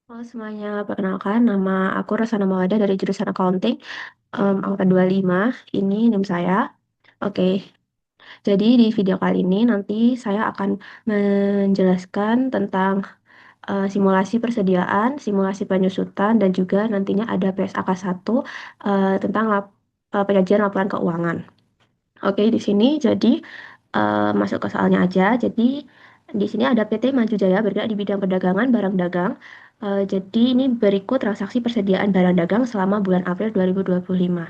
Halo semuanya, perkenalkan nama aku Rasana Mawada dari jurusan Accounting, angkatan 25, ini NIM saya. Oke, jadi di video kali ini nanti saya akan menjelaskan tentang simulasi persediaan, simulasi penyusutan, dan juga nantinya ada PSAK 1 tentang penyajian laporan keuangan. Oke, di sini jadi masuk ke soalnya aja. Jadi di sini ada PT Maju Jaya bergerak di bidang perdagangan barang dagang. Jadi ini berikut transaksi persediaan barang dagang selama bulan April 2025.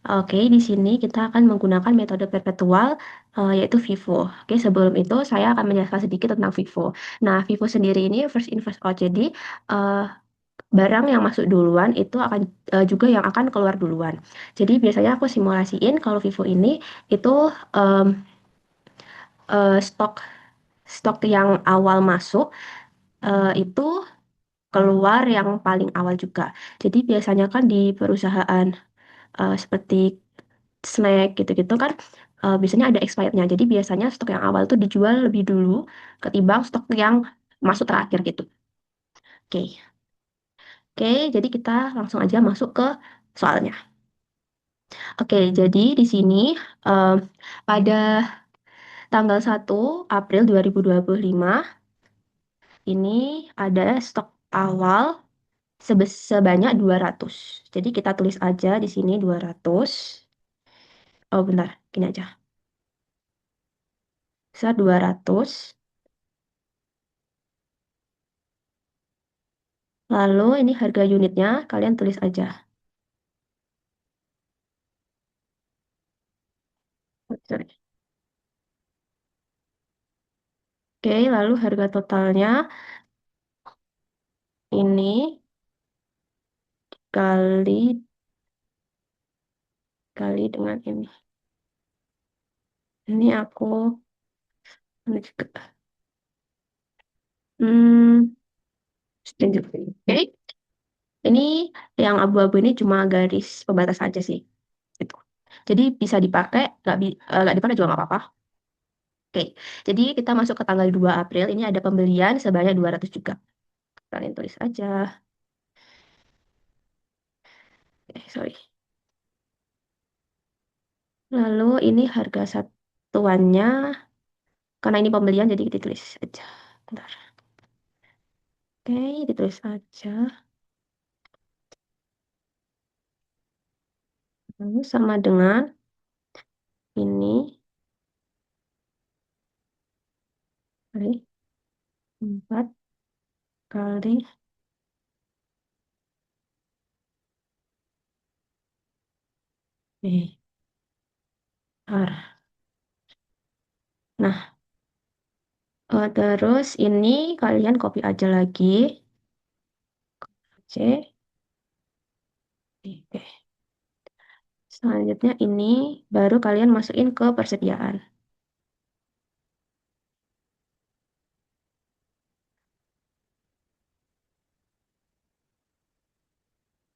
Oke, di sini kita akan menggunakan metode perpetual yaitu FIFO. Oke, sebelum itu saya akan menjelaskan sedikit tentang FIFO. Nah, FIFO sendiri ini first in first out. Jadi eh, barang yang masuk duluan itu akan juga yang akan keluar duluan. Jadi biasanya aku simulasiin kalau FIFO ini itu em, stok stok yang awal masuk itu keluar yang paling awal juga. Jadi biasanya kan di perusahaan seperti snack gitu-gitu kan biasanya ada expirednya. Jadi biasanya stok yang awal tuh dijual lebih dulu ketimbang stok yang masuk terakhir gitu. Oke, oke. Jadi kita langsung aja masuk ke soalnya. Oke, jadi di sini eh, pada tanggal 1 April 2025 ini ada stok awal sebanyak 200. Jadi kita tulis aja di sini 200. Oh, bentar, gini aja. Besar 200. Lalu ini harga unitnya kalian tulis aja. Sorry. Oke, lalu harga totalnya ini kali kali dengan ini. Ini aku ini juga. Hmm, setuju. Oke, ini yang abu-abu ini cuma garis pembatas aja sih. Gitu. Jadi bisa dipakai, nggak dipakai juga nggak apa-apa. Oke, jadi kita masuk ke tanggal 2 April. Ini ada pembelian sebanyak 200 juga. Kalian tulis aja. Sorry. Lalu ini harga satuannya, karena ini pembelian jadi ditulis aja. Bentar. Oke, ditulis aja. Lalu sama dengan ini kali 4 kali B. R. Nah, terus ini kalian copy aja lagi. C. Oke. Selanjutnya ini baru kalian masukin ke persediaan.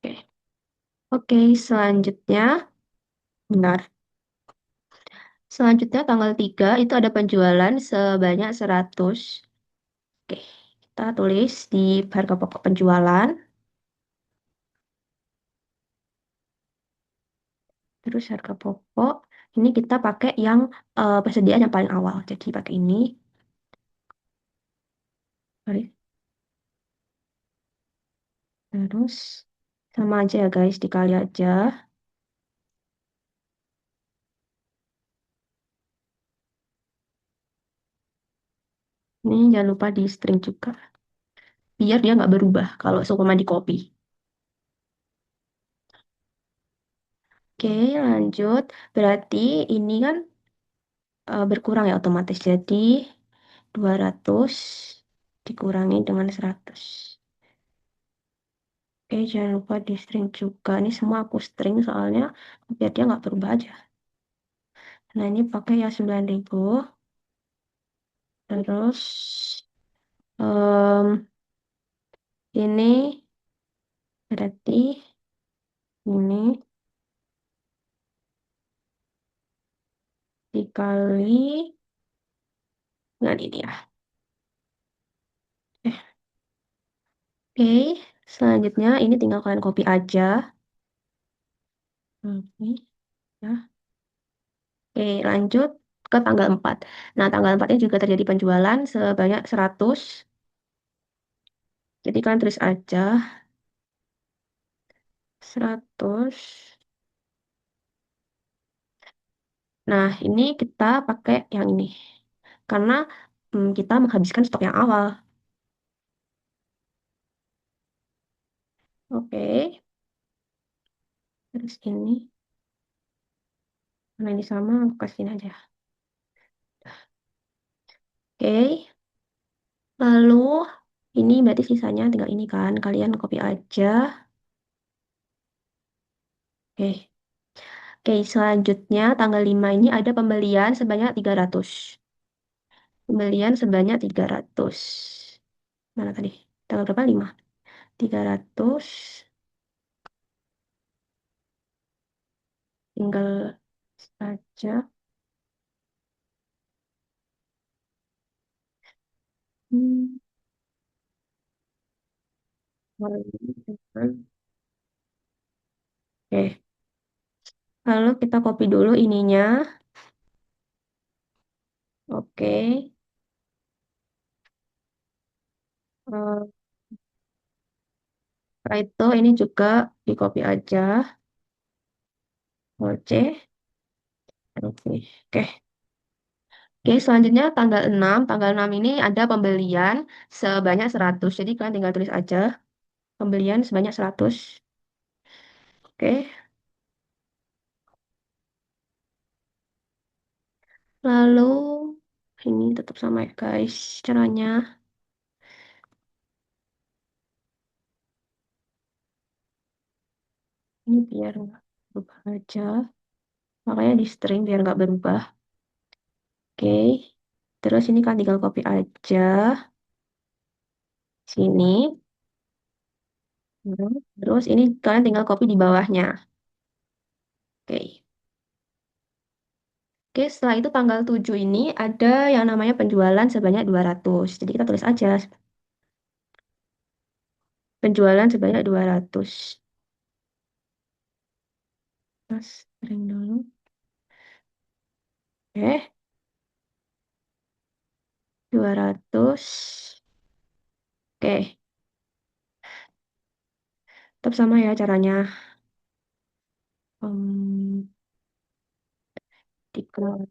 Oke. Oke, selanjutnya, benar. Selanjutnya tanggal 3 itu ada penjualan sebanyak 100. Oke, kita tulis di harga pokok penjualan. Terus harga pokok, ini kita pakai yang persediaan yang paling awal. Jadi pakai ini. Sorry. Terus sama aja ya guys, dikali aja. Ini jangan lupa di string juga. Biar dia nggak berubah kalau seumpama di copy. Oke, lanjut. Berarti ini kan berkurang ya otomatis. Jadi 200 dikurangi dengan 100. Oke, jangan lupa di string juga. Ini semua aku string soalnya biar dia nggak berubah aja. Nah, ini pakai ya 9.000. Terus em, ini berarti ini dikali dengan ini ya. Oke, selanjutnya ini tinggal kalian copy aja. Oke, ya. Oke, lanjut ke tanggal 4. Nah, tanggal 4 ini juga terjadi penjualan sebanyak 100. Jadi kalian tulis aja 100. Nah, ini kita pakai yang ini. Karena kita menghabiskan stok yang awal. Oke, terus ini. Karena ini sama, aku kasihin aja. Oke, lalu ini berarti sisanya tinggal ini kan. Kalian copy aja. Oke. Oke, selanjutnya tanggal 5 ini ada pembelian sebanyak 300. Pembelian sebanyak 300. Mana tadi? Tanggal berapa? 5. 300. Tinggal saja. Hmm. Oke, lalu kita copy dulu ininya. Oke. Eh, Setelah itu ini juga di copy aja. Oke. Oke. Oke. Oke, selanjutnya tanggal 6. Tanggal 6 ini ada pembelian sebanyak 100. Jadi kalian tinggal tulis aja pembelian sebanyak 100. Oke. Lalu ini tetap sama ya guys caranya. Ini biar nggak berubah aja. Makanya di string biar nggak berubah. Oke. Terus ini kan tinggal copy aja. Sini. Terus ini kalian tinggal copy di bawahnya. Oke. Oke, setelah itu tanggal 7 ini ada yang namanya penjualan sebanyak 200. Jadi kita tulis aja penjualan sebanyak 200. Mas, string dulu. Oke, 200. Oke, tetap sama ya caranya. Um, 3.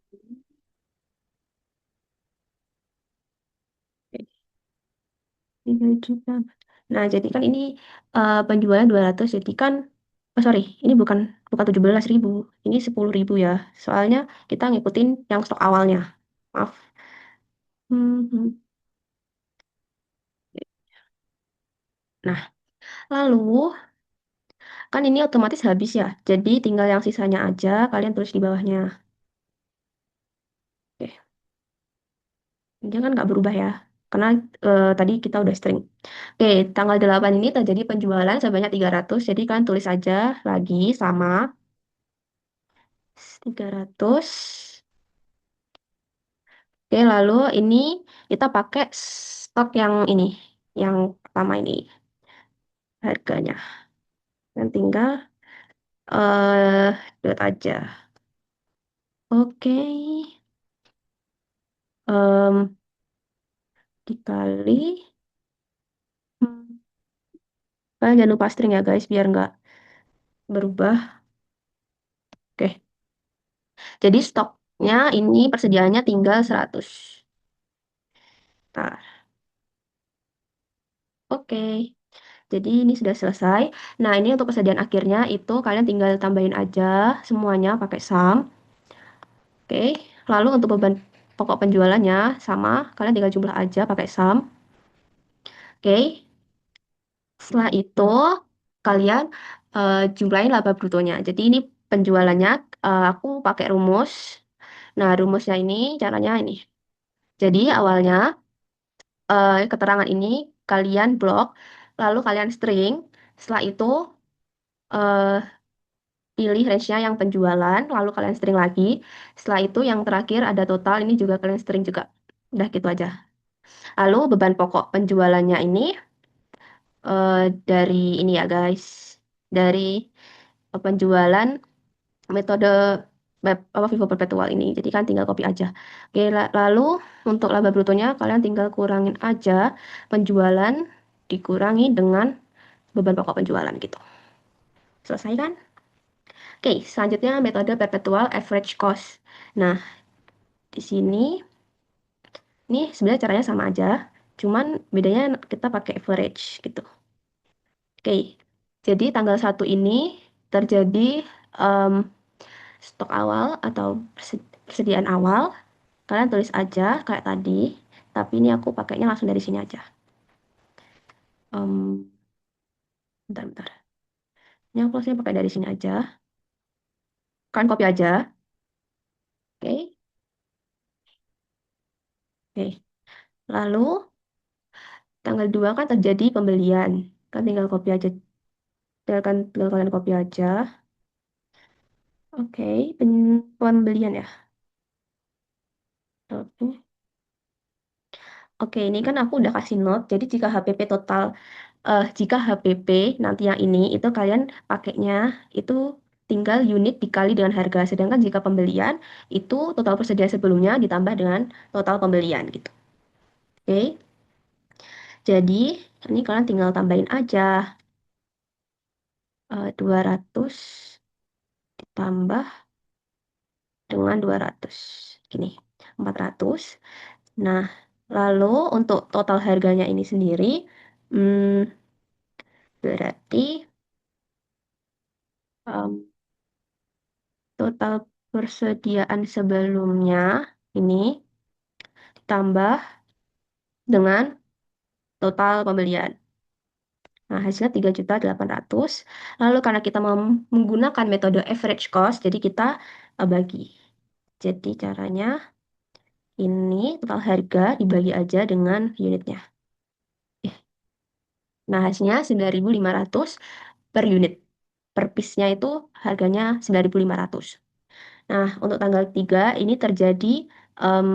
3 juta. Nah, jadi kan ini penjualan 200. Jadi kan, oh sorry, ini bukan bukan 17.000. Ini 10.000 ya. Soalnya kita ngikutin yang stok awalnya. Maaf. Hmm. Nah, lalu kan ini otomatis habis ya. Jadi tinggal yang sisanya aja kalian tulis di bawahnya. Oke, dia kan nggak berubah ya. Karena tadi kita udah string. Oke, tanggal 8 ini terjadi penjualan sebanyak 300. Jadi kalian tulis aja lagi sama 300. Oke, lalu ini kita pakai stok yang ini, yang pertama ini harganya. Dan tinggal dot aja. Oke, em, dikali. Hmm, Kalian jangan lupa string ya guys, biar nggak berubah. Oke, jadi stoknya ini persediaannya tinggal 100. Nah, oke. Jadi ini sudah selesai. Nah, ini untuk persediaan akhirnya itu kalian tinggal tambahin aja semuanya pakai sum. Oke, lalu untuk beban pokok penjualannya sama, kalian tinggal jumlah aja pakai sum. Oke, setelah itu kalian jumlahin laba brutonya. Jadi ini penjualannya aku pakai rumus. Nah, rumusnya ini caranya ini. Jadi awalnya keterangan ini kalian blok, lalu kalian string. Setelah itu eh, pilih range-nya yang penjualan, lalu kalian string lagi. Setelah itu yang terakhir ada total, ini juga kalian string juga. Udah gitu aja. Lalu beban pokok penjualannya ini dari ini ya guys, dari penjualan metode web apa Vivo Perpetual ini. Jadi kan tinggal copy aja. Oke, lalu untuk laba brutonya kalian tinggal kurangin aja penjualan dikurangi dengan beban pokok penjualan gitu. Selesai kan? Oke, selanjutnya metode perpetual average cost. Nah, di sini ini sebenarnya caranya sama aja, cuman bedanya kita pakai average gitu. Oke, jadi tanggal 1 ini terjadi em, stok awal atau persediaan awal. Kalian tulis aja kayak tadi, tapi ini aku pakainya langsung dari sini aja. Bentar. Ini aku langsung pakai dari sini aja. Kalian copy aja. Oke. Oke. Lalu tanggal 2 kan terjadi pembelian. Kan tinggal copy aja. Tinggal kalian copy aja. Oke, pembelian ya. Oke. Oke, ini kan aku udah kasih note. Jadi jika HPP total, jika HPP nanti yang ini itu kalian pakainya itu tinggal unit dikali dengan harga. Sedangkan jika pembelian itu total persediaan sebelumnya ditambah dengan total pembelian gitu. Oke, jadi ini kalian tinggal tambahin aja 200 ditambah dengan 200. Gini, 400. Nah, lalu untuk total harganya ini sendiri, hmm, berarti total persediaan sebelumnya ini ditambah dengan total pembelian. Nah, hasilnya 3.800.000. Lalu karena kita menggunakan metode average cost, jadi kita bagi. Jadi caranya ini total harga dibagi aja dengan unitnya. Eh, Nah, hasilnya 9.500 per unit. Per piece-nya itu harganya 9.500. Nah, untuk tanggal 3 ini terjadi em,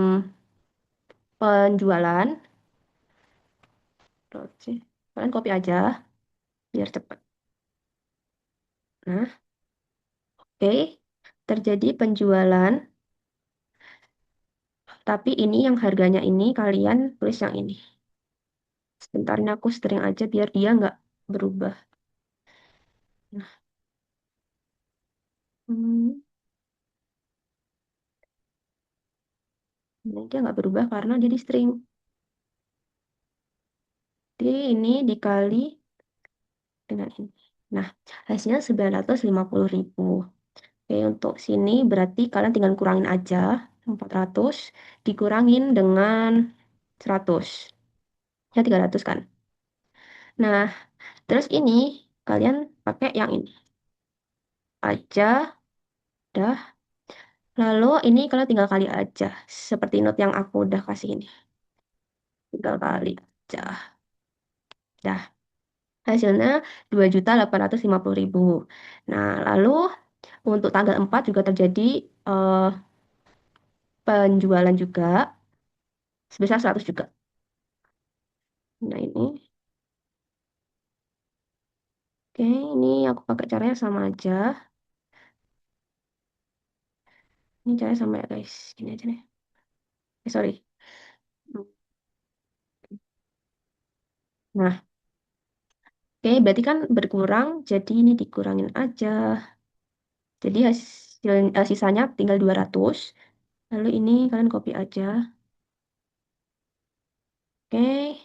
penjualan. Oke. Kalian copy aja biar cepat. Nah, oke. Terjadi penjualan, tapi ini yang harganya ini kalian tulis yang ini. Sebentar ini aku string aja biar dia nggak berubah. Nah, hmm, ini dia nggak berubah karena dia di string. Jadi ini dikali dengan ini. Nah, hasilnya 950.000. Oke, untuk sini berarti kalian tinggal kurangin aja 400 dikurangin dengan 100. Ya 300 kan. Nah, terus ini kalian pakai yang ini aja dah. Lalu ini kalian tinggal kali aja seperti note yang aku udah kasih ini. Tinggal kali aja. Dah. Hasilnya 2.850.000. Nah, lalu untuk tanggal 4 juga terjadi eh, penjualan juga sebesar 100 juga. Nah, ini. Oke, ini aku pakai caranya sama aja. Ini caranya sama ya, guys. Gini aja nih. Sorry. Nah, oke, berarti kan berkurang, jadi ini dikurangin aja. Jadi sisanya tinggal 200. Lalu ini kalian copy aja. Oke,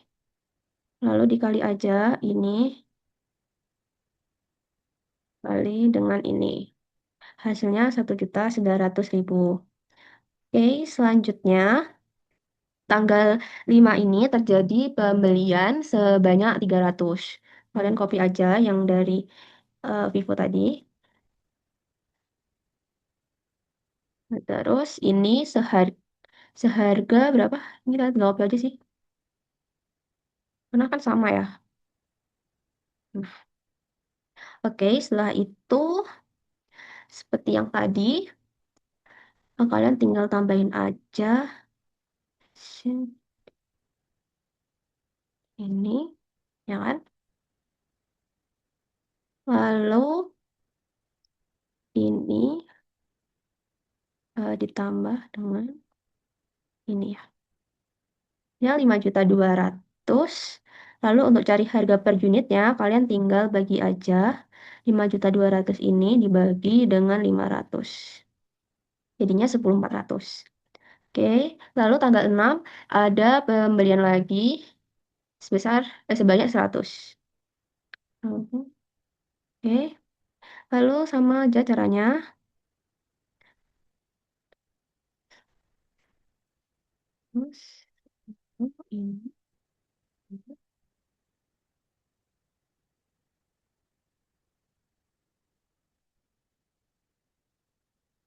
lalu dikali aja ini kali dengan ini. Hasilnya 1.900.000. Oke, selanjutnya tanggal 5 ini terjadi pembelian sebanyak 300. Kalian copy aja yang dari Vivo tadi. Nah, terus ini seharga berapa? Ini kalian tinggal copy aja sih. Karena kan sama ya. Nah, oke, setelah itu seperti yang tadi, kalian tinggal tambahin aja ini, ya kan? ditambah dengan ini ya. Ya, 5.200.000. Lalu untuk cari harga per unitnya, kalian tinggal bagi aja 5.200.000 ini dibagi dengan 500. Jadinya 10.400. Oke, lalu tanggal 6 ada pembelian lagi sebanyak 100. Oke, lalu sama aja caranya. Terus, ini.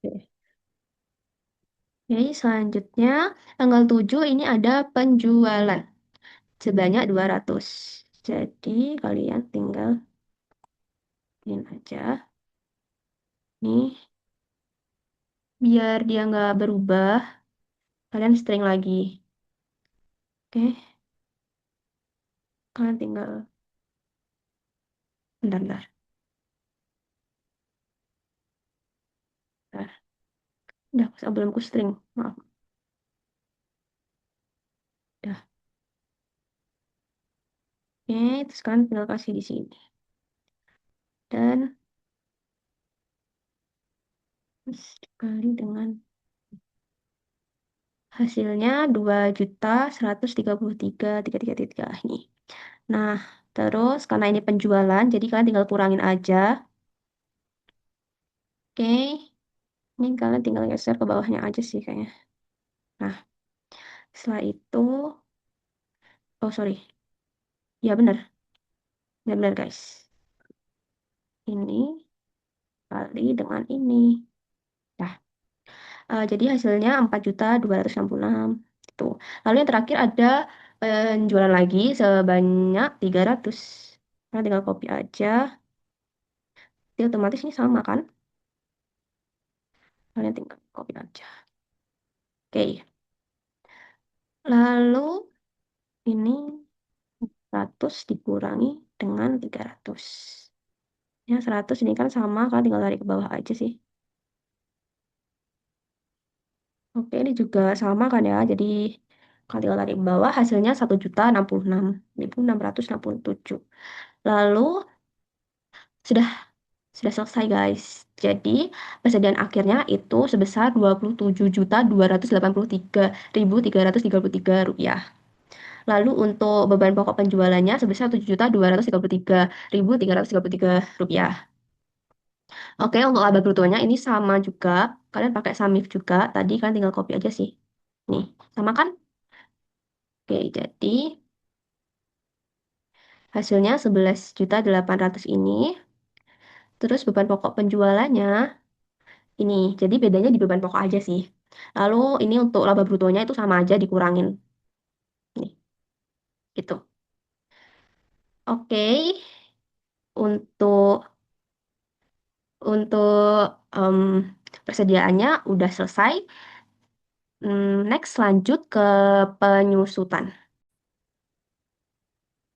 Oke. Oke, selanjutnya tanggal 7 ini ada penjualan sebanyak 200. Jadi kalian tinggal ini aja. Nih, biar dia nggak berubah, kalian string lagi. Oke, kalian tinggal, bentar, bentar, bentar. Udah, sebelum ku string, maaf. Udah. Oke, terus kalian tinggal kasih di sini. Dan terus dikali dengan hasilnya 2.133.333 ini. Nah, terus karena ini penjualan, jadi kalian tinggal kurangin aja. Oke, ini kalian tinggal geser ke bawahnya aja sih kayaknya. Nah, setelah itu, oh sorry, ya benar, benar, benar guys. Ini kali dengan ini. Nah, jadi hasilnya 4.266 gitu. Lalu yang terakhir ada penjualan lagi sebanyak 300. Nah, tinggal copy aja. Jadi otomatis ini sama kan? Kalian tinggal copy aja. Oke. Lalu ini 100 dikurangi dengan 300. Ya, 100 ini kan sama kan, tinggal tarik ke bawah aja sih. Oke, ini juga sama kan ya. Jadi kalau tinggal tarik ke bawah hasilnya 1.066.667. Lalu sudah sudah selesai guys. Jadi persediaan akhirnya itu sebesar 27.283.333 rupiah. Lalu untuk beban pokok penjualannya sebesar 7.233.333 rupiah. Oke, untuk laba brutonya ini sama juga. Kalian pakai Samif juga. Tadi kalian tinggal copy aja sih. Nih, sama kan? Oke, jadi hasilnya 11.800.000 ini. Terus beban pokok penjualannya ini. Jadi bedanya di beban pokok aja sih. Lalu ini untuk laba brutonya itu sama aja dikurangin. Nih, gitu. Oke, untuk untuk persediaannya udah selesai. Next lanjut ke penyusutan.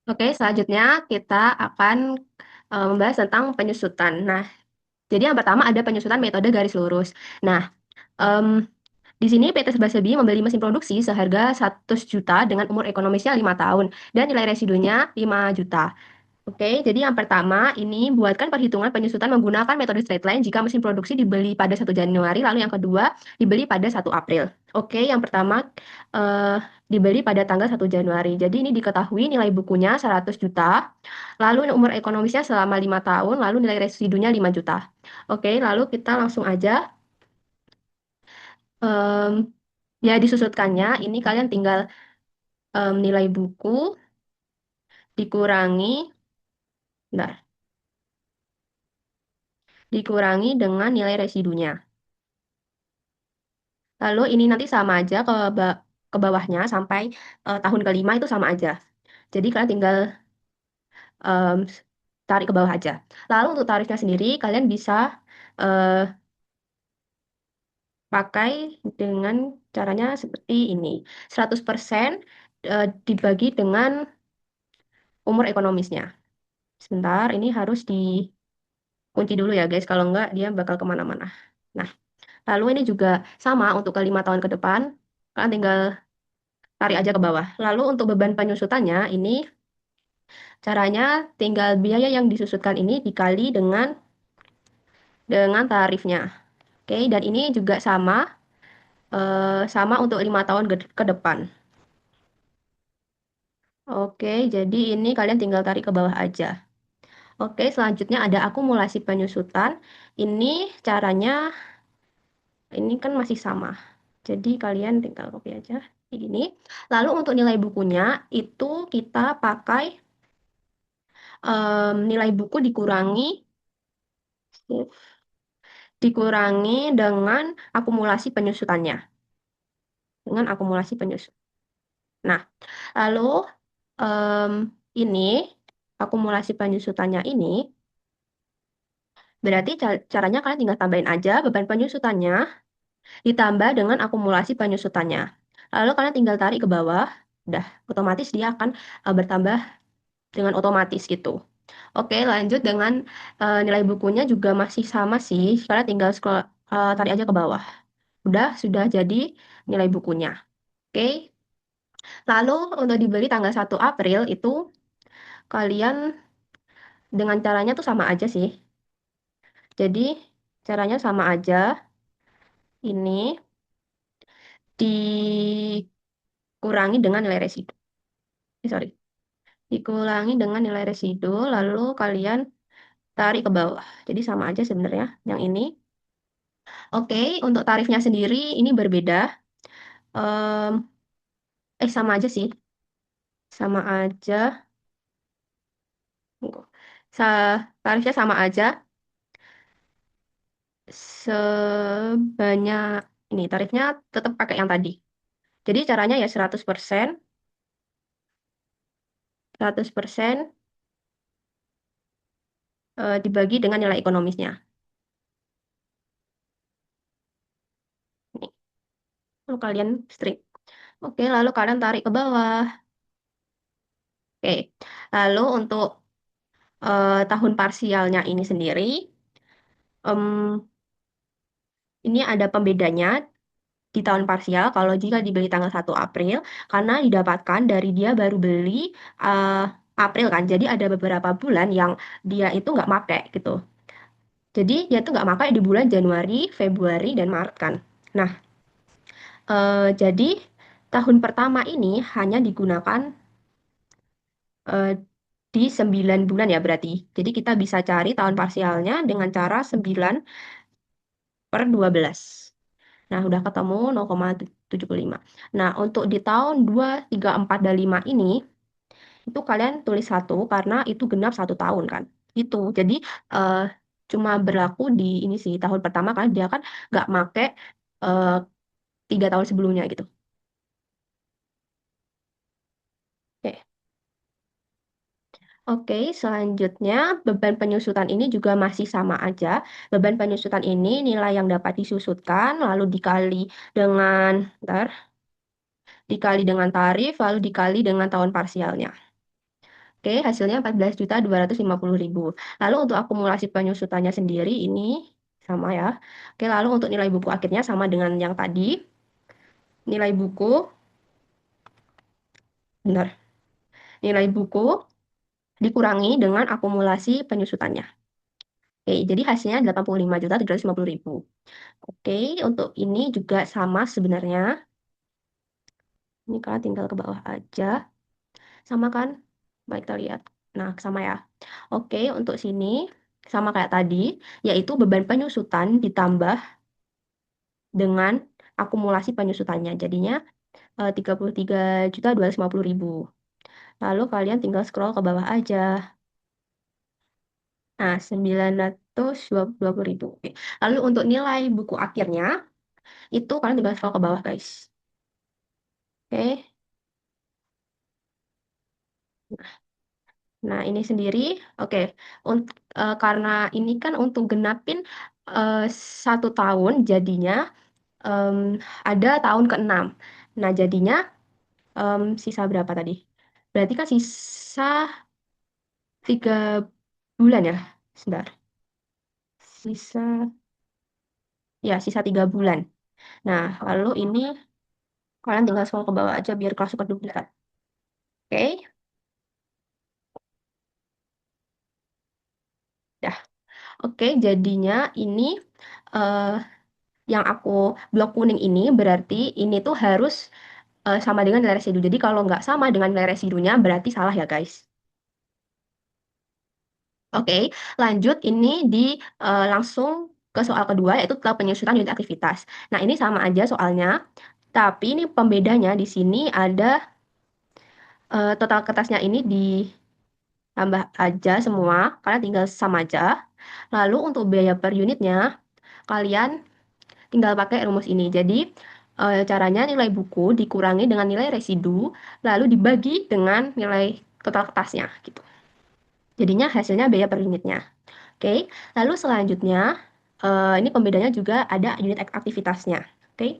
Oke, selanjutnya kita akan membahas tentang penyusutan. Nah, jadi yang pertama ada penyusutan metode garis lurus. Nah, em, di sini PT Serba Serbi membeli mesin produksi seharga 100 juta dengan umur ekonomisnya 5 tahun dan nilai residunya 5 juta. Oke, jadi yang pertama ini buatkan perhitungan penyusutan menggunakan metode straight line jika mesin produksi dibeli pada 1 Januari, lalu yang kedua dibeli pada 1 April. Oke, yang pertama eh, dibeli pada tanggal 1 Januari. Jadi ini diketahui nilai bukunya 100 juta, lalu umur ekonomisnya selama 5 tahun, lalu nilai residunya 5 juta. Oke, lalu kita langsung aja em, ya disusutkannya. Ini kalian tinggal nilai buku dikurangi, bentar, dikurangi dengan nilai residunya. Lalu ini nanti sama aja ke bawahnya sampai tahun kelima itu sama aja. Jadi kalian tinggal em, tarik ke bawah aja. Lalu untuk tarifnya sendiri kalian bisa eh, pakai dengan caranya seperti ini. 100% dibagi dengan umur ekonomisnya. Sebentar, ini harus dikunci dulu ya guys. Kalau enggak dia bakal kemana-mana. Nah, Lalu ini juga sama untuk ke 5 tahun ke depan, kalian tinggal tarik aja ke bawah. Lalu untuk beban penyusutannya, ini caranya tinggal biaya yang disusutkan ini dikali dengan tarifnya. Oke, dan ini juga sama untuk 5 tahun ke depan. Oke, jadi ini kalian tinggal tarik ke bawah aja. Oke, selanjutnya ada akumulasi penyusutan. Ini caranya, ini kan masih sama. Jadi kalian tinggal copy aja kayak gini. Lalu untuk nilai bukunya itu kita pakai nilai buku dikurangi dengan akumulasi penyusutannya. Dengan akumulasi penyusut. Nah, lalu em, ini akumulasi penyusutannya ini berarti caranya kalian tinggal tambahin aja beban penyusutannya ditambah dengan akumulasi penyusutannya. Lalu kalian tinggal tarik ke bawah, udah otomatis dia akan bertambah dengan otomatis gitu. Oke, lanjut dengan nilai bukunya juga masih sama sih. Kalian tinggal tarik aja ke bawah. Sudah jadi nilai bukunya. Oke. Lalu untuk dibeli tanggal 1 April itu kalian dengan caranya tuh sama aja sih. Jadi caranya sama aja. Ini dikurangi dengan nilai residu. Sorry. Dikurangi dengan nilai residu, lalu kalian tarik ke bawah. Jadi sama aja sebenarnya yang ini. Oke, untuk tarifnya sendiri ini berbeda. Em, sama aja sih. Sama aja. Tarifnya sama aja. Sebanyak ini tarifnya tetap pakai yang tadi. Jadi caranya ya 100% dibagi dengan nilai ekonomisnya. Nih, lalu kalian strip. Oke, lalu kalian tarik ke bawah. Oke, lalu untuk tahun parsialnya ini sendiri, em, ini ada pembedanya di tahun parsial kalau jika dibeli tanggal 1 April, karena didapatkan dari dia baru beli eh, April kan, jadi ada beberapa bulan yang dia itu nggak pakai gitu. Jadi dia tuh nggak pakai di bulan Januari, Februari, dan Maret kan. Nah, jadi tahun pertama ini hanya digunakan eh, di 9 bulan ya berarti. Jadi kita bisa cari tahun parsialnya dengan cara 9/12. Nah, udah ketemu 0,75. Nah, untuk di tahun 2, 3, 4, dan 5 ini, itu kalian tulis 1 karena itu genap 1 tahun kan. Gitu. Jadi, eh, cuma berlaku di ini sih, tahun pertama kan dia kan nggak make eh, 3 tahun sebelumnya gitu. Oke. Oke, selanjutnya beban penyusutan ini juga masih sama aja. Beban penyusutan ini nilai yang dapat disusutkan, lalu dengan, ntar, dikali dengan tarif, lalu dikali dengan tahun parsialnya. Oke, hasilnya 14.250.000. Lalu untuk akumulasi penyusutannya sendiri ini sama ya. Oke, lalu untuk nilai buku akhirnya sama dengan yang tadi. Nilai buku, benar. Nilai buku dikurangi dengan akumulasi penyusutannya. Oke, jadi hasilnya 85.750.000. Oke, untuk ini juga sama sebenarnya. Ini kalian tinggal ke bawah aja. Sama kan? Baik, kita lihat. Nah, sama ya. Oke, untuk sini sama kayak tadi, yaitu beban penyusutan ditambah dengan akumulasi penyusutannya. Jadinya 33.250.000. Lalu kalian tinggal scroll ke bawah aja. Nah, 920.000. Oke. Lalu untuk nilai buku akhirnya, itu kalian tinggal scroll ke bawah, guys. Oke. Nah, ini sendiri, oke. Karena ini kan untuk genapin eh, 1 tahun, jadinya em, ada tahun ke-6. Nah, jadinya sisa berapa tadi? Berarti kan sisa 3 bulan ya? Sebentar. Sisa Ya, sisa 3 bulan. Nah, lalu ini kalian tinggal scroll ke bawah aja biar kelas suka duplikat. Oke, dah. Oke, jadinya ini eh, yang aku blok kuning ini berarti ini tuh harus sama dengan nilai residu. Jadi kalau nggak sama dengan nilai residunya berarti salah ya guys. Oke, lanjut ini di langsung ke soal kedua yaitu tentang penyusutan unit aktivitas. Nah, ini sama aja soalnya, tapi ini pembedanya di sini ada total kertasnya ini ditambah aja semua, kalian tinggal sama aja. Lalu untuk biaya per unitnya, kalian tinggal pakai rumus ini. Jadi, caranya nilai buku dikurangi dengan nilai residu, lalu dibagi dengan nilai total kertasnya gitu. Jadinya hasilnya biaya per unitnya. Oke, lalu selanjutnya ini pembedanya juga ada unit aktivitasnya. Oke,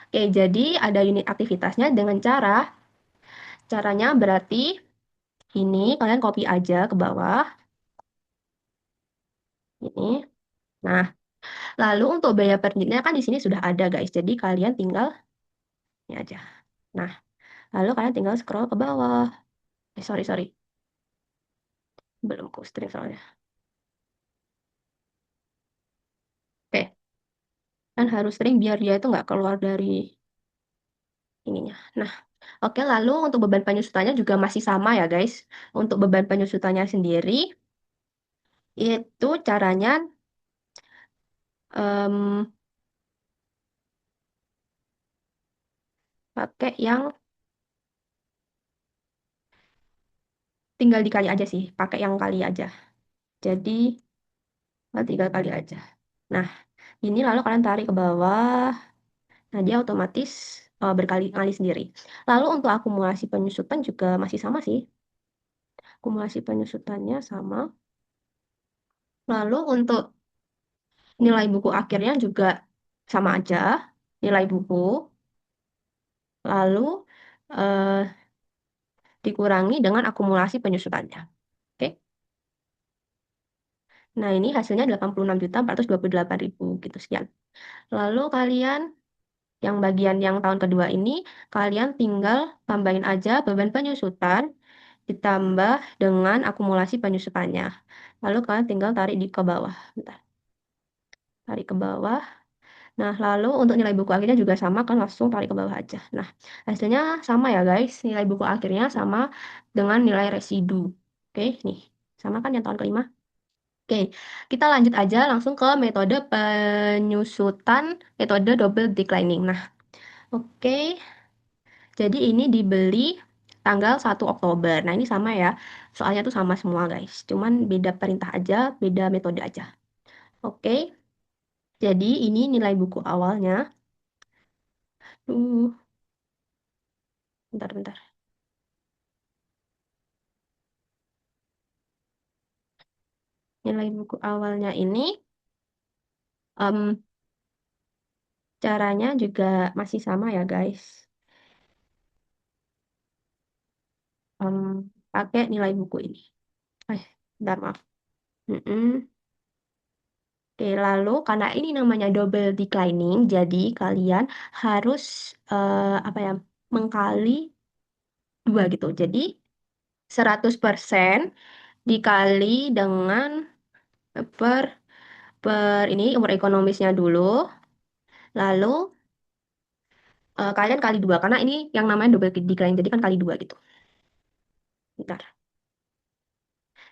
oke jadi ada unit aktivitasnya dengan caranya berarti ini kalian copy aja ke bawah ini. Nah, lalu untuk biaya per unitnya kan di sini sudah ada guys. Jadi kalian tinggal ini aja. Nah, lalu kalian tinggal scroll ke bawah. Sorry sorry, belum ku string soalnya. Oke, kan harus string biar dia itu nggak keluar dari ininya. Nah, oke, lalu untuk beban penyusutannya juga masih sama ya, guys. Untuk beban penyusutannya sendiri, itu caranya em, pakai yang tinggal dikali aja sih, pakai yang kali aja. Jadi, 3 kali aja. Nah, ini lalu kalian tarik ke bawah. Nah, dia otomatis berkali-kali sendiri. Lalu untuk akumulasi penyusutan juga masih sama sih. Akumulasi penyusutannya sama. Lalu untuk nilai buku akhirnya juga sama aja. Nilai buku. Lalu eh, dikurangi dengan akumulasi penyusutannya. Oke. Nah, ini hasilnya 86.428.000 gitu sekian. Lalu kalian yang bagian yang tahun kedua ini kalian tinggal tambahin aja beban penyusutan ditambah dengan akumulasi penyusutannya. Lalu kalian tinggal tarik di ke bawah. Bentar. Tarik ke bawah. Nah, lalu untuk nilai buku akhirnya juga sama kan langsung tarik ke bawah aja. Nah, hasilnya sama ya guys. Nilai buku akhirnya sama dengan nilai residu. Oke, nih. Sama kan yang tahun kelima? Oke, kita lanjut aja langsung ke metode penyusutan metode double declining. Nah, oke. Jadi ini dibeli tanggal 1 Oktober. Nah, ini sama ya. Soalnya tuh sama semua guys. Cuman beda perintah aja, beda metode aja. Oke. Jadi ini nilai buku awalnya. Uh, bentar-bentar. Nilai buku awalnya ini em, caranya juga masih sama ya guys. Em, pakai nilai buku ini. Bentar maaf. Mm-mm. Oke, lalu karena ini namanya double declining, jadi kalian harus apa ya mengkali dua gitu. Jadi 100% dikali dengan per per ini umur ekonomisnya dulu, lalu kalian kali dua karena ini yang namanya double declining, jadi kan kali dua gitu. Bentar.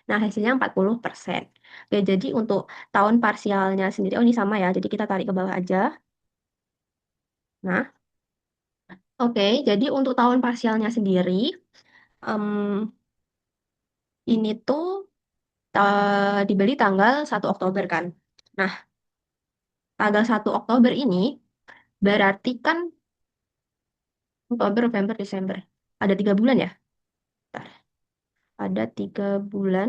Nah, hasilnya 40%. Oke, jadi untuk tahun parsialnya sendiri, oh ini sama ya, jadi kita tarik ke bawah aja. Nah, oke, jadi untuk tahun parsialnya sendiri, em, ini tuh dibeli tanggal 1 Oktober kan. Nah, tanggal 1 Oktober ini berarti kan Oktober, November, Desember. Ada 3 bulan ya? Bentar. Ada 3 bulan.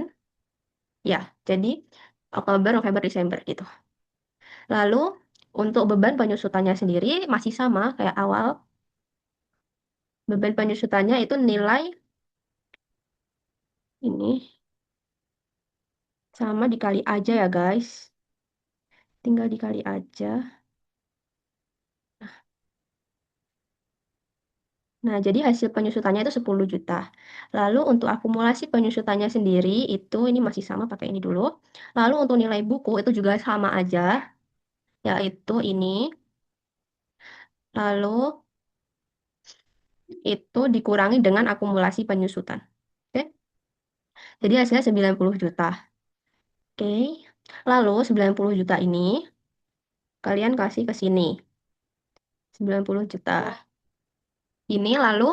Ya, jadi Oktober, November, Desember gitu. Lalu untuk beban penyusutannya sendiri masih sama kayak awal. Beban penyusutannya itu nilai ini sama dikali aja ya guys. Tinggal dikali aja. Nah, jadi hasil penyusutannya itu 10 juta. Lalu untuk akumulasi penyusutannya sendiri itu ini masih sama pakai ini dulu. Lalu untuk nilai buku itu juga sama aja, yaitu ini. Lalu itu dikurangi dengan akumulasi penyusutan. Oke? Jadi hasilnya 90 juta. Oke. Lalu 90 juta ini kalian kasih ke sini. 90 juta. Ini lalu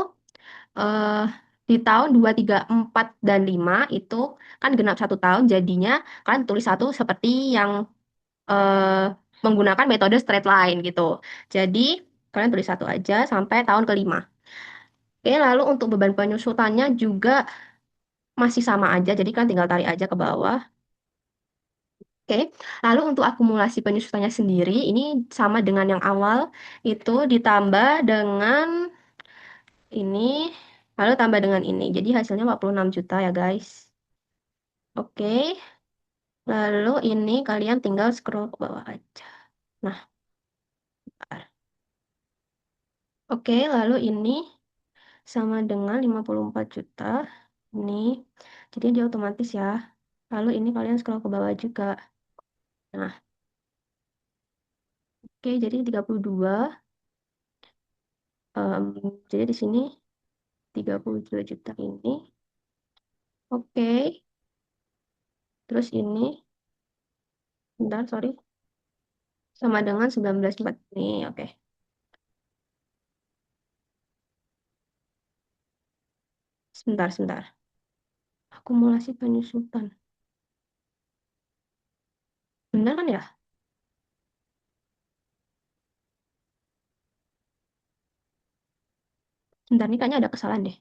eh di tahun 2, 3, 4, dan 5 itu kan genap 1 tahun jadinya kalian tulis satu seperti yang eh, menggunakan metode straight line gitu. Jadi kalian tulis satu aja sampai tahun kelima. Oke, lalu untuk beban penyusutannya juga masih sama aja, jadi kan tinggal tarik aja ke bawah. Oke, lalu untuk akumulasi penyusutannya sendiri, ini sama dengan yang awal, itu ditambah dengan ini, lalu tambah dengan ini. Jadi hasilnya 46 juta ya guys. Oke, lalu ini kalian tinggal scroll ke bawah aja. Nah, bentar. Oke, lalu ini sama dengan 54 juta. Ini, jadi dia otomatis ya. Lalu ini kalian scroll ke bawah juga. Nah, oke, jadi 32. Em, jadi di sini 32 juta ini. Oke, terus ini, bentar, sorry, sama dengan 19,4 nih. Oke, sebentar, sebentar. Akumulasi penyusutan. Benar kan ya? Sebentar, nih kayaknya ada kesalahan deh.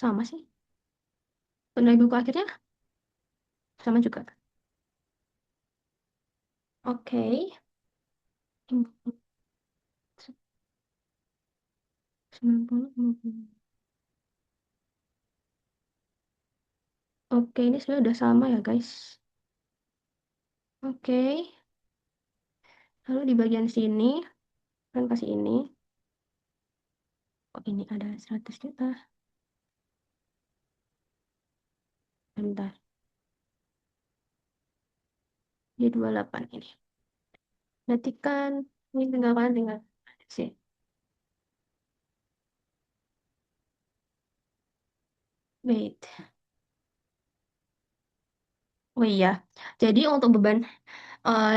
Sama sih. Nilai buku akhirnya sama juga. Oke. 90, 50. Oke, ini sebenarnya udah sama ya guys. Oke, lalu di bagian sini, kan kasih ini. Oh, ini ada 100 juta. Bentar, di 28 ini. Berarti kan, ini tinggal sih. Wait. Oh iya, jadi untuk beban eh,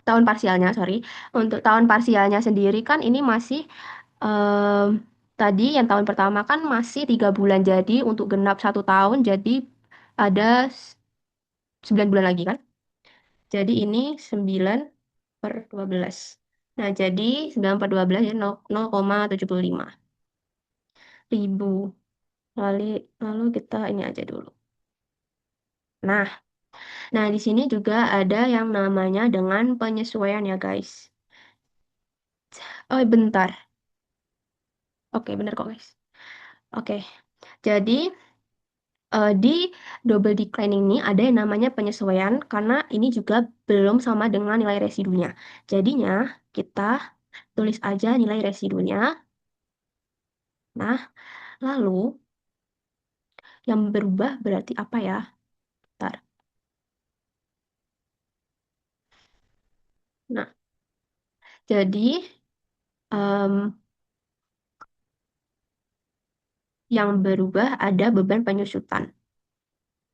tahun parsialnya, sorry. Untuk tahun parsialnya sendiri kan ini masih em, tadi yang tahun pertama kan masih 3 bulan. Jadi untuk genap 1 tahun jadi ada 9 bulan lagi kan. Jadi ini 9/12. Nah, jadi 9/12 ya 0,75 ribu. Lalu, lalu kita ini aja dulu. Nah, nah di sini juga ada yang namanya dengan penyesuaian ya guys. Oh, bentar. Oke, bener kok guys. Oke, jadi di double decline ini ada yang namanya penyesuaian karena ini juga belum sama dengan nilai residunya. Jadinya kita tulis aja nilai residunya. Nah, lalu yang berubah berarti apa ya? Bentar. Nah, jadi em, yang berubah ada beban penyusutan.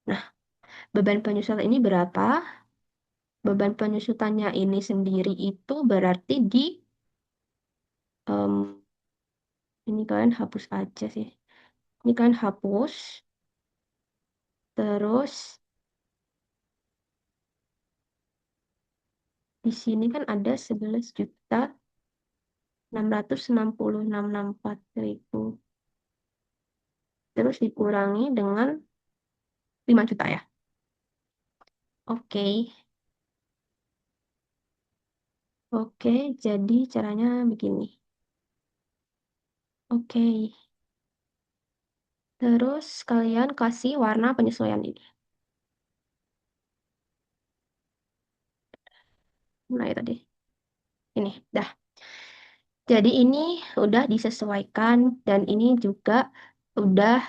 Nah, beban penyusutan ini berapa? Beban penyusutannya ini sendiri itu berarti di em, ini kalian hapus aja sih. Ini kalian hapus. Terus di sini kan ada 11.666.664.000. Terus dikurangi dengan 5 juta ya. Oke. Oke, jadi caranya begini. Oke. Terus kalian kasih warna penyesuaian ini. Nah, itu tadi. Ini, dah. Jadi ini udah disesuaikan dan ini juga udah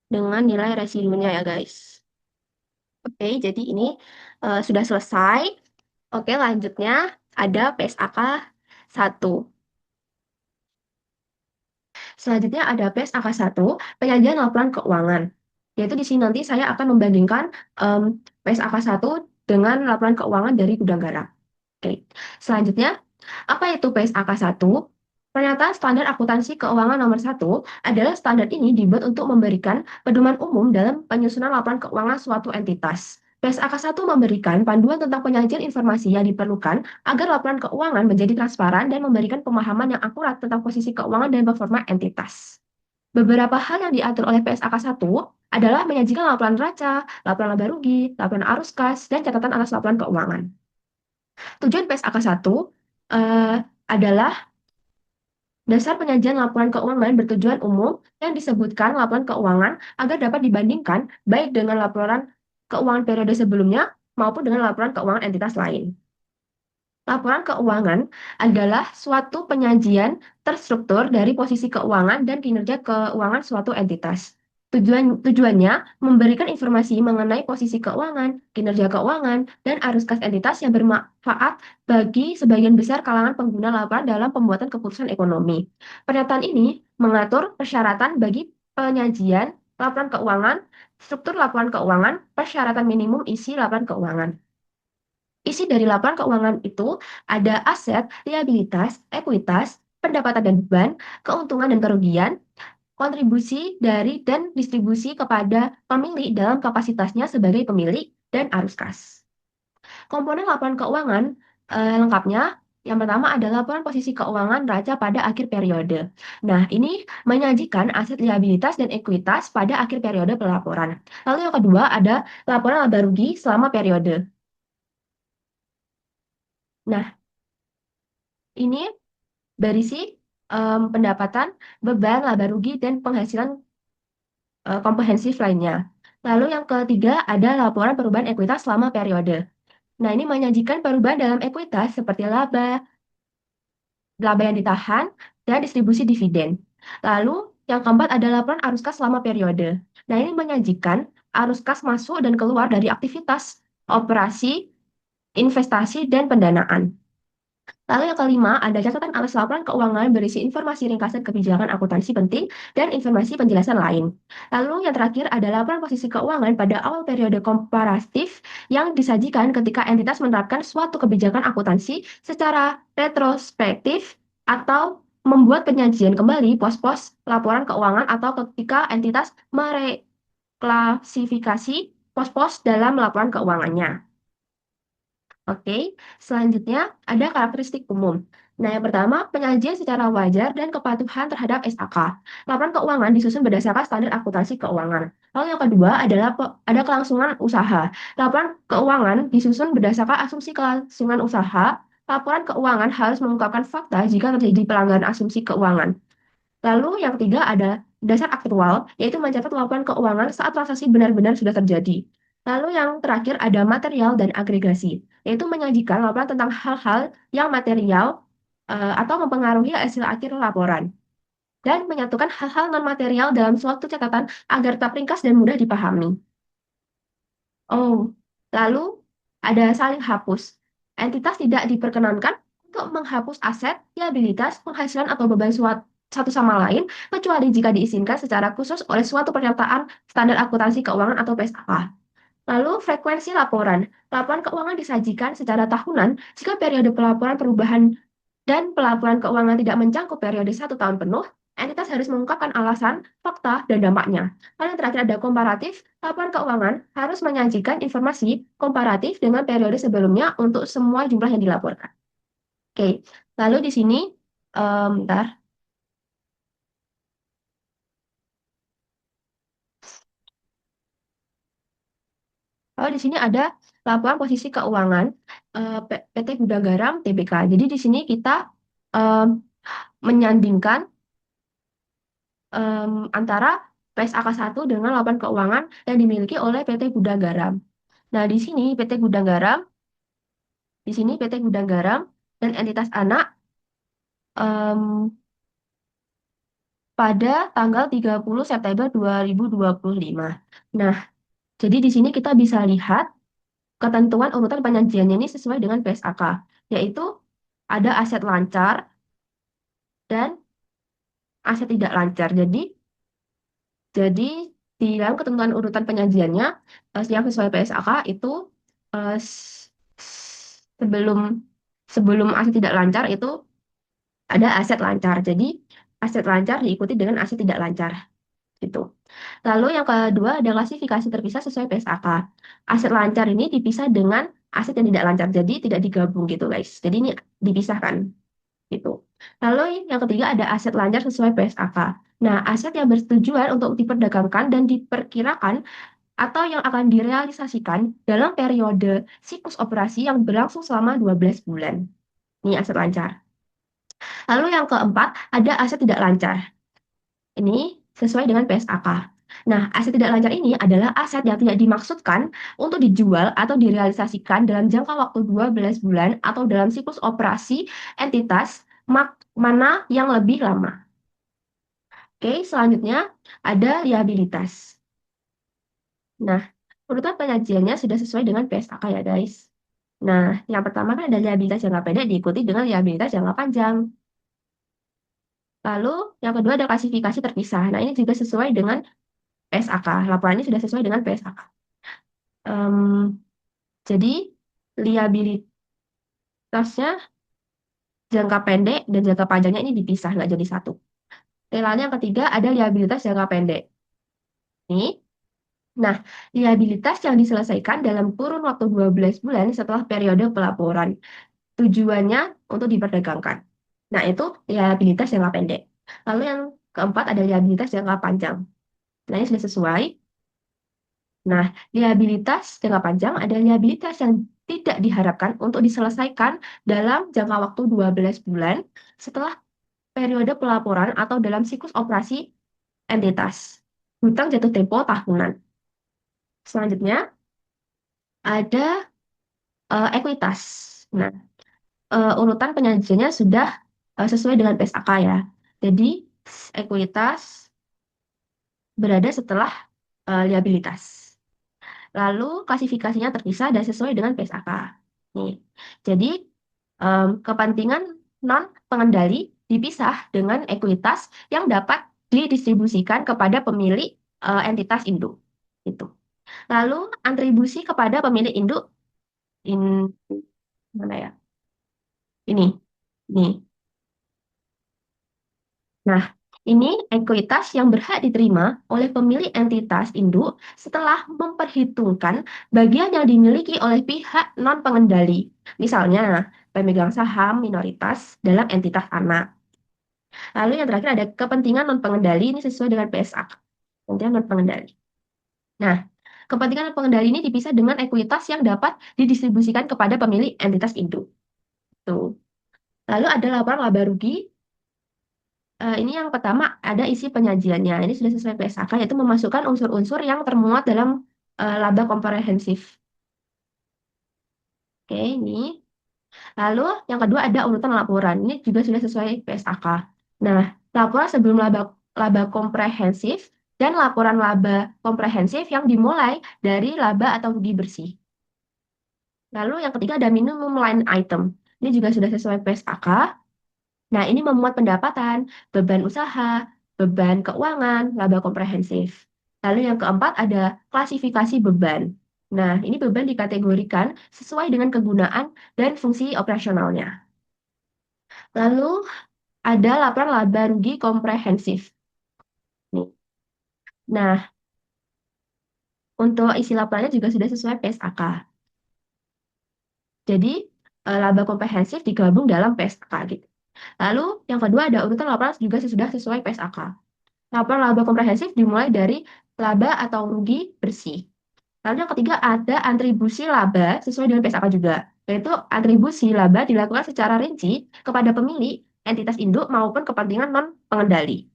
dengan nilai residunya ya guys. Oke, jadi ini sudah selesai. Oke, lanjutnya ada PSAK 1. Selanjutnya ada PSAK 1, penyajian laporan keuangan. Yaitu di sini nanti saya akan membandingkan PSAK 1 dengan laporan keuangan dari gudang garam. Oke. Selanjutnya, apa itu PSAK 1? Pernyataan Standar Akuntansi Keuangan nomor 1 adalah standar ini dibuat untuk memberikan pedoman umum dalam penyusunan laporan keuangan suatu entitas. PSAK 1 memberikan panduan tentang penyajian informasi yang diperlukan agar laporan keuangan menjadi transparan dan memberikan pemahaman yang akurat tentang posisi keuangan dan performa entitas. Beberapa hal yang diatur oleh PSAK 1 adalah menyajikan laporan neraca, laporan laba rugi, laporan arus kas, dan catatan atas laporan keuangan. Tujuan PSAK 1 adalah dasar penyajian laporan keuangan bertujuan umum yang disebutkan laporan keuangan agar dapat dibandingkan baik dengan laporan keuangan periode sebelumnya maupun dengan laporan keuangan entitas lain. Laporan keuangan adalah suatu penyajian terstruktur dari posisi keuangan dan kinerja keuangan suatu entitas. Tujuannya memberikan informasi mengenai posisi keuangan, kinerja keuangan, dan arus kas entitas yang bermanfaat bagi sebagian besar kalangan pengguna laporan dalam pembuatan keputusan ekonomi. Pernyataan ini mengatur persyaratan bagi penyajian laporan keuangan, struktur laporan keuangan, persyaratan minimum isi laporan keuangan. Isi dari laporan keuangan itu ada aset, liabilitas, ekuitas, pendapatan dan beban, keuntungan dan kerugian, kontribusi dari dan distribusi kepada pemilik dalam kapasitasnya sebagai pemilik, dan arus kas. Komponen laporan keuangan lengkapnya, yang pertama adalah laporan posisi keuangan neraca pada akhir periode. Nah, ini menyajikan aset liabilitas dan ekuitas pada akhir periode pelaporan. Lalu yang kedua ada laporan laba rugi selama periode. Nah, ini berisi pendapatan, beban, laba rugi, dan penghasilan komprehensif lainnya. Lalu yang ketiga ada laporan perubahan ekuitas selama periode. Nah, ini menyajikan perubahan dalam ekuitas seperti laba yang ditahan, dan distribusi dividen. Lalu yang keempat ada laporan arus kas selama periode. Nah, ini menyajikan arus kas masuk dan keluar dari aktivitas, operasi, investasi, dan pendanaan. Lalu yang kelima, ada catatan atas laporan keuangan berisi informasi ringkasan kebijakan akuntansi penting dan informasi penjelasan lain. Lalu yang terakhir ada laporan posisi keuangan pada awal periode komparatif yang disajikan ketika entitas menerapkan suatu kebijakan akuntansi secara retrospektif atau membuat penyajian kembali pos-pos laporan keuangan atau ketika entitas mereklasifikasi pos-pos dalam laporan keuangannya. Oke, selanjutnya ada karakteristik umum. Nah, yang pertama, penyajian secara wajar dan kepatuhan terhadap SAK. Laporan keuangan disusun berdasarkan standar akuntansi keuangan. Lalu yang kedua adalah ada kelangsungan usaha. Laporan keuangan disusun berdasarkan asumsi kelangsungan usaha. Laporan keuangan harus mengungkapkan fakta jika terjadi pelanggaran asumsi keuangan. Lalu yang ketiga ada dasar aktual, yaitu mencatat laporan keuangan saat transaksi benar-benar sudah terjadi. Lalu yang terakhir ada material dan agregasi, yaitu menyajikan laporan tentang hal-hal yang material atau mempengaruhi hasil akhir laporan. Dan menyatukan hal-hal non-material dalam suatu catatan agar tetap ringkas dan mudah dipahami. Oh, lalu ada saling hapus. Entitas tidak diperkenankan untuk menghapus aset, liabilitas, penghasilan atau beban satu sama lain, kecuali jika diizinkan secara khusus oleh suatu pernyataan standar akuntansi keuangan atau PSAK. Lalu frekuensi laporan. Laporan keuangan disajikan secara tahunan jika periode pelaporan perubahan dan pelaporan keuangan tidak mencakup periode 1 tahun penuh, entitas harus mengungkapkan alasan, fakta, dan dampaknya. Lalu yang terakhir ada komparatif, laporan keuangan harus menyajikan informasi komparatif dengan periode sebelumnya untuk semua jumlah yang dilaporkan. Oke, lalu di sini, bentar. Lalu di sini ada laporan posisi keuangan PT Gudang Garam Tbk. Jadi di sini kita menyandingkan antara PSAK 1 dengan laporan keuangan yang dimiliki oleh PT Gudang Garam. Nah, di sini PT Gudang Garam dan entitas anak em, pada tanggal 30 September 2025. Nah, jadi di sini kita bisa lihat ketentuan urutan penyajiannya ini sesuai dengan PSAK, yaitu ada aset lancar dan aset tidak lancar. Jadi di dalam ketentuan urutan penyajiannya yang sesuai PSAK itu eh, s- sebelum sebelum aset tidak lancar itu ada aset lancar. Jadi aset lancar diikuti dengan aset tidak lancar gitu. Lalu yang kedua ada klasifikasi terpisah sesuai PSAK. Aset lancar ini dipisah dengan aset yang tidak lancar. Jadi tidak digabung gitu guys. Jadi ini dipisahkan gitu. Lalu yang ketiga ada aset lancar sesuai PSAK. Nah, aset yang bertujuan untuk diperdagangkan dan diperkirakan atau yang akan direalisasikan dalam periode siklus operasi yang berlangsung selama 12 bulan. Ini aset lancar. Lalu yang keempat ada aset tidak lancar. Ini sesuai dengan PSAK. Nah, aset tidak lancar ini adalah aset yang tidak dimaksudkan untuk dijual atau direalisasikan dalam jangka waktu 12 bulan atau dalam siklus operasi entitas mana yang lebih lama. Oke, selanjutnya ada liabilitas. Nah, urutan penyajiannya sudah sesuai dengan PSAK ya, guys. Nah, yang pertama kan ada liabilitas jangka pendek diikuti dengan liabilitas jangka panjang. Lalu, yang kedua ada klasifikasi terpisah. Nah, ini juga sesuai dengan PSAK. Laporan ini sudah sesuai dengan PSAK. Em, jadi, liabilitasnya jangka pendek dan jangka panjangnya ini dipisah, nggak jadi satu. Lalu yang ketiga ada liabilitas jangka pendek. Ini. Nah, liabilitas yang diselesaikan dalam kurun waktu 12 bulan setelah periode pelaporan. Tujuannya untuk diperdagangkan. Nah, itu liabilitas jangka pendek. Lalu yang keempat ada liabilitas jangka panjang. Nah, ini sudah sesuai. Nah, liabilitas jangka panjang ada liabilitas yang tidak diharapkan untuk diselesaikan dalam jangka waktu 12 bulan setelah periode pelaporan atau dalam siklus operasi entitas. Hutang jatuh tempo tahunan. Selanjutnya ada ekuitas. Nah, urutan penyajiannya sudah sesuai dengan PSAK ya. Jadi, ekuitas berada setelah liabilitas. Lalu klasifikasinya terpisah dan sesuai dengan PSAK. Nih. Jadi kepentingan non pengendali dipisah dengan ekuitas yang dapat didistribusikan kepada pemilik entitas induk. Itu. Lalu atribusi kepada pemilik induk in mana ya? Ini. Nih. Nah, ini ekuitas yang berhak diterima oleh pemilik entitas induk setelah memperhitungkan bagian yang dimiliki oleh pihak non-pengendali. Misalnya, pemegang saham minoritas dalam entitas anak. Lalu yang terakhir ada kepentingan non-pengendali ini sesuai dengan PSA. Kepentingan non-pengendali. Nah, kepentingan non-pengendali ini dipisah dengan ekuitas yang dapat didistribusikan kepada pemilik entitas induk. Tuh. Lalu ada laporan laba rugi. Ini yang pertama ada isi penyajiannya. Ini sudah sesuai PSAK, yaitu memasukkan unsur-unsur yang termuat dalam laba komprehensif. Oke, ini. Lalu yang kedua ada urutan laporan. Ini juga sudah sesuai PSAK. Nah, laporan sebelum laba komprehensif dan laporan laba komprehensif yang dimulai dari laba atau rugi bersih. Lalu yang ketiga ada minimum line item. Ini juga sudah sesuai PSAK. Nah, ini memuat pendapatan, beban usaha, beban keuangan, laba komprehensif. Lalu yang keempat ada klasifikasi beban. Nah, ini beban dikategorikan sesuai dengan kegunaan dan fungsi operasionalnya. Lalu ada laporan laba rugi komprehensif. Nih. Nah, untuk isi laporannya juga sudah sesuai PSAK. Jadi, laba komprehensif digabung dalam PSAK gitu. Lalu yang kedua ada urutan laporan juga sudah sesuai PSAK. Laporan laba komprehensif dimulai dari laba atau rugi bersih. Lalu yang ketiga ada atribusi laba sesuai dengan PSAK juga, yaitu atribusi laba dilakukan secara rinci kepada pemilik, entitas induk maupun kepentingan non pengendali.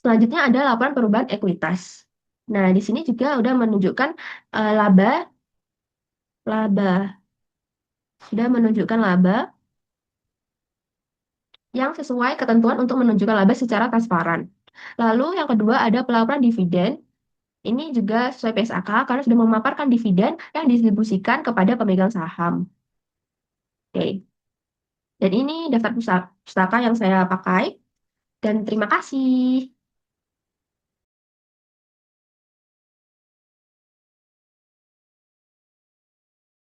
Selanjutnya ada laporan perubahan ekuitas. Nah, di sini juga udah menunjukkan laba, laba sudah menunjukkan laba yang sesuai ketentuan untuk menunjukkan laba secara transparan. Lalu yang kedua ada pelaporan dividen. Ini juga sesuai PSAK karena sudah memaparkan dividen yang didistribusikan kepada pemegang saham. Oke. Dan ini daftar pustaka yang saya pakai. Dan terima kasih.